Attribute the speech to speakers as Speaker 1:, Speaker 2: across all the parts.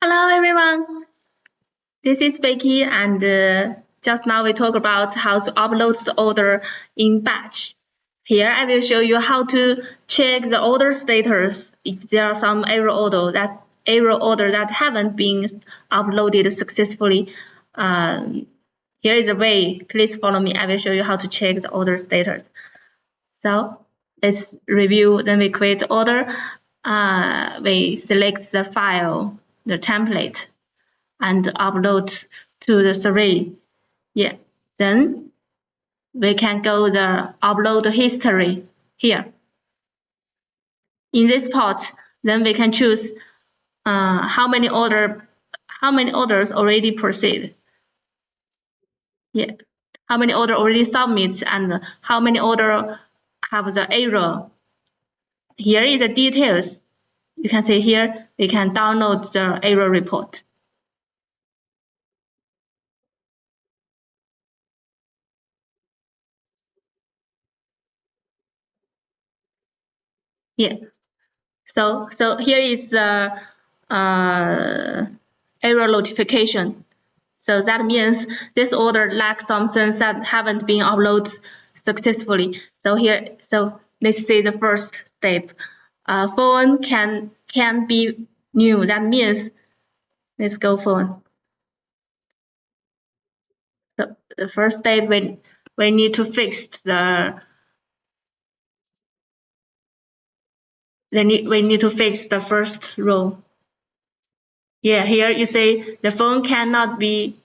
Speaker 1: Hello everyone, this is Becky and just now we talk about how to upload the order in batch. Here I will show you how to check the order status if there are some error order that haven't been uploaded successfully. Here is a way, please follow me. I will show you how to check the order status. So let's review, then we create order. We select the file, the template, and upload to the survey. Yeah, then we can go the upload history here. In this part, then we can choose how many orders already proceed. Yeah, how many order already submit and how many order have the error. Here is the details. You can see here we can download the error report. Yeah. So here is the error notification. So that means this order lacks some things that haven't been uploaded successfully. So let's see the first step. Phone can be new. That means let's go phone. So the first step we need to fix we need to fix the first row. Yeah, here you say the phone can't be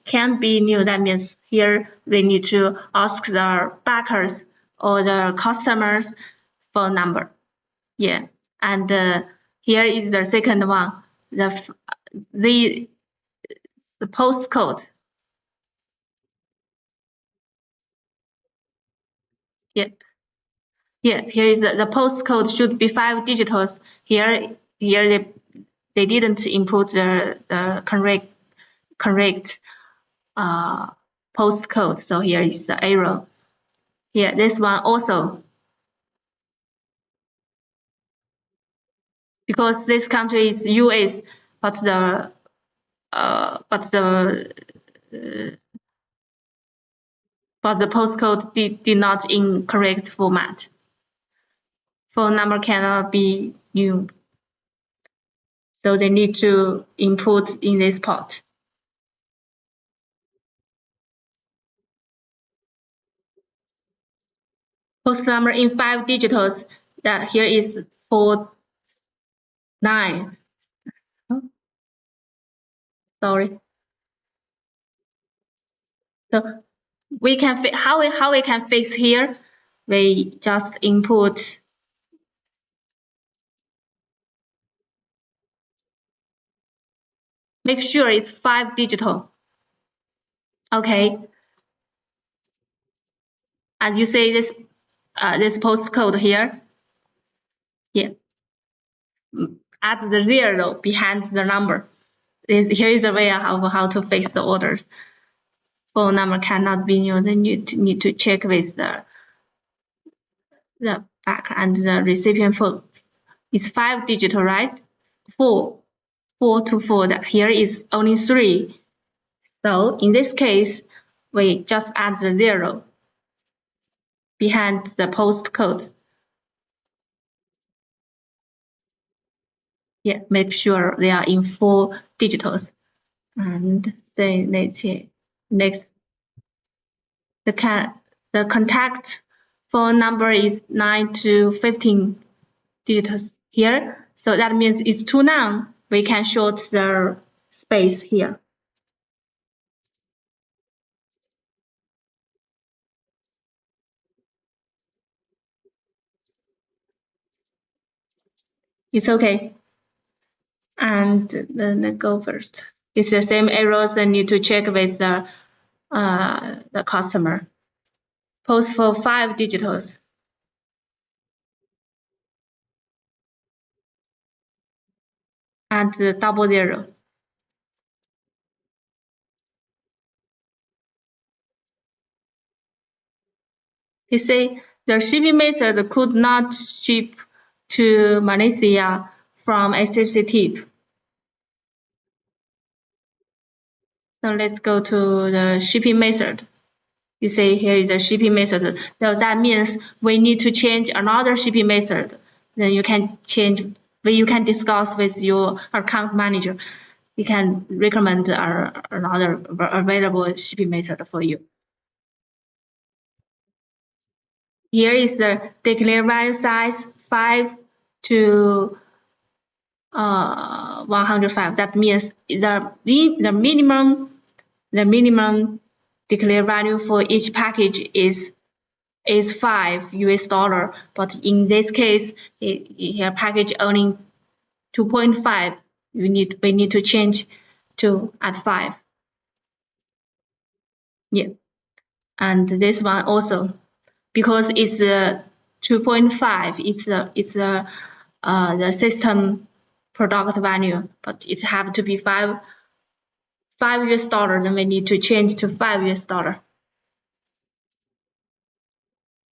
Speaker 1: new. That means here they need to ask the backers or the customers phone number. Yeah, and here is the second one, the postcode. Yeah, yeah. Here is the postcode should be 5 digits. Here they didn't input the correct postcode. So here is the error. Yeah, this one also, because this country is US, but the postcode did not in correct format. Phone number cannot be new, so they need to input in this part. Post number in 5 digits. That here is 49. Oh, sorry. So we can how we can fix here? We just input. Make sure it's 5 digital. Okay. As you say, this postcode here. Yeah. Add the 0 behind the number. Here is a way of how to fix the orders. Phone number cannot be new. Then you need to check with the back and the recipient phone. It's 5 digital, right? 4 to 4. That here is only 3. So in this case, we just add the 0 behind the postcode. Yeah, make sure they are in 4 digits. And say next, the contact phone number is 9 to 15 digits here. So that means it's too long. We can short the space here. It's okay. And then go first. It's the same errors that need to check with the customer. Post for 5 digits. And double 0. He say the shipping method could not ship to Malaysia from SFC tip. So let's go to the shipping method. You see here is a shipping method. So that means we need to change another shipping method. Then you can change, you can discuss with your account manager. You can recommend another available shipping method for you. Here is the declare value size 5 to 105. That means the minimum declare value for each package is $5, but in this case, here package only 2.5. We need to change to at 5. Yeah, and this one also because it's 2.5. The system product value, but it have to be five $5. Then we need to change to $5.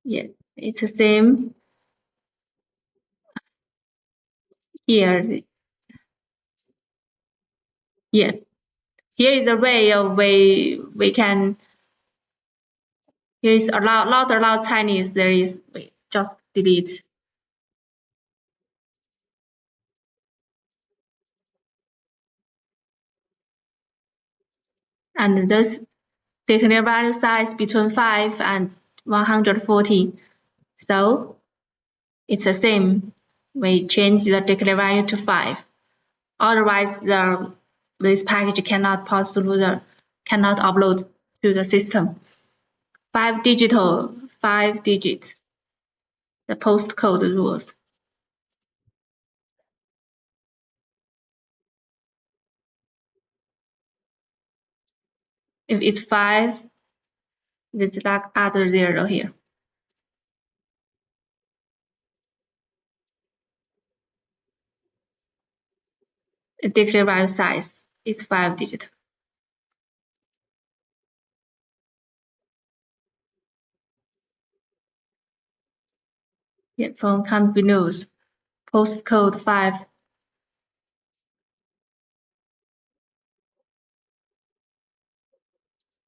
Speaker 1: Yeah, it's the same here. Yeah, here is a way of we can. Here is a lot Chinese. There is wait, just delete. And this declare value size between 5 and 140. So it's the same. We change the declare value to 5. Otherwise, this package cannot pass through cannot upload to the system. 5 digits. The postcode rules. If it's 5, there's like other 0 here. The declare value size is 5 digits. Yeah, phone can't be used. Postcode 5.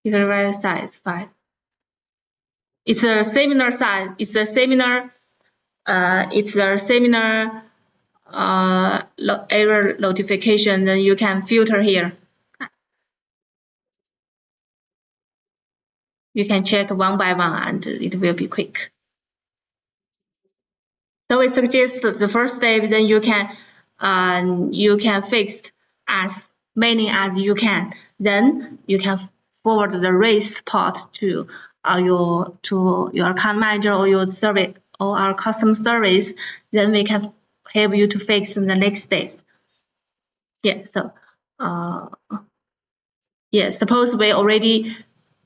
Speaker 1: Declare value size 5. It's a similar size. It's a similar. Error notification. Then you can filter here. You can check one by one, and it will be quick. So we suggest the first step. Then you can fix as many as you can. Then you can forward the race part to your account manager or your service or our customer service. Then we can help you to fix in the next steps. Yeah. So yeah. Suppose we already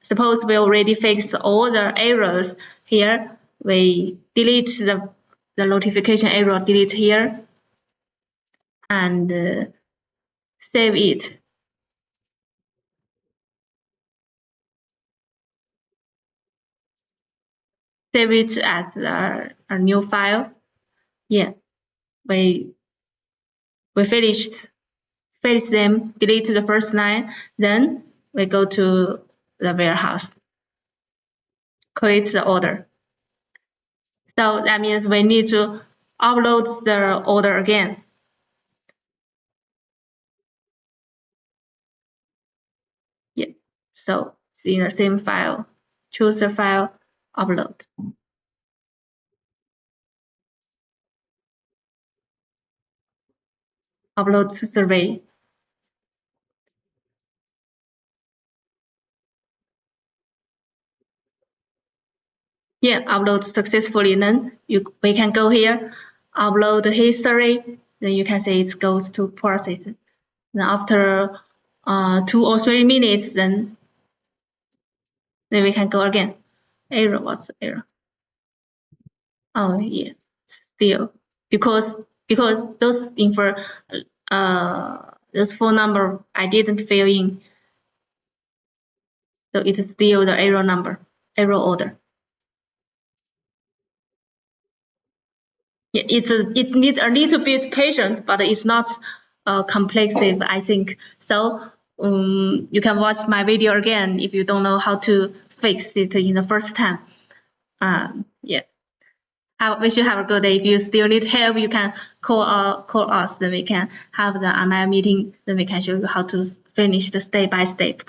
Speaker 1: fixed all the errors here. We delete the notification error, delete here, and save it. Save it as a new file. Yeah, we finished them, delete the first line, then we go to the warehouse, create the order. So that means we need to upload the order again. Yeah, so it's in the same file. Choose the file, upload. Upload to survey. Yeah, upload successfully. Then we can go here, upload the history. Then you can say it goes to process. Then after 2 or 3 minutes, then we can go again. Error, what's the error? Oh yeah, still because those those phone number I didn't fill in, so it's still the error number, error order. Yeah, it needs a little bit patience, but it's not complex, I think. So you can watch my video again if you don't know how to fix it in the first time. Yeah. I wish you have a good day. If you still need help, you can call us. Then we can have the online meeting. Then we can show you how to finish the step by step.